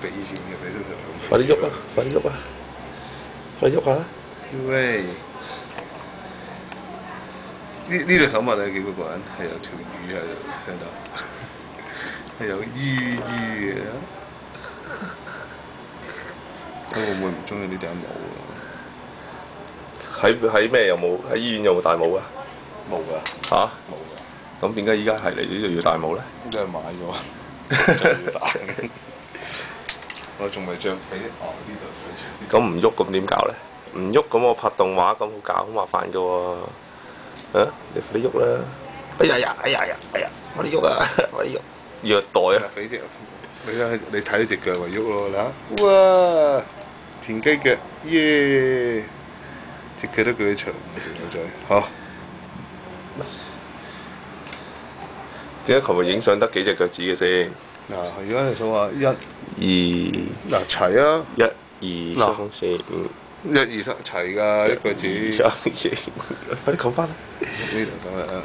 比以前嘅比都長。快啲喐啊！快啲喐啊！快啲喐下啦！喂，呢度手物係幾個人？係有條魚喺度，係有魚嘅。佢會唔會唔中意呢頂帽啊？喺咩有冇？喺醫院有冇戴帽啊？冇㗎，嚇？冇㗎。咁點解依家係嚟呢度要戴帽咧？真係買咗，仲要戴。我仲未著俾呢度。咁唔喐咁點搞咧？唔喐咁我拍動畫咁好搞，好麻煩噶喎。啊！你快啲喐啦！哎呀！快啲喐啊！快啲喐！虐待啊！俾隻你睇隻腳咪喐咯嗱，哇！田雞腳，耶！隻腳都幾長，條友仔嚇。點解琴日影相得幾隻腳趾嘅先？嗱，而家係數下二齊啊！一二三四五。1、2、3齊㗎，一個字。快啲冚翻啦！呢度咁啊！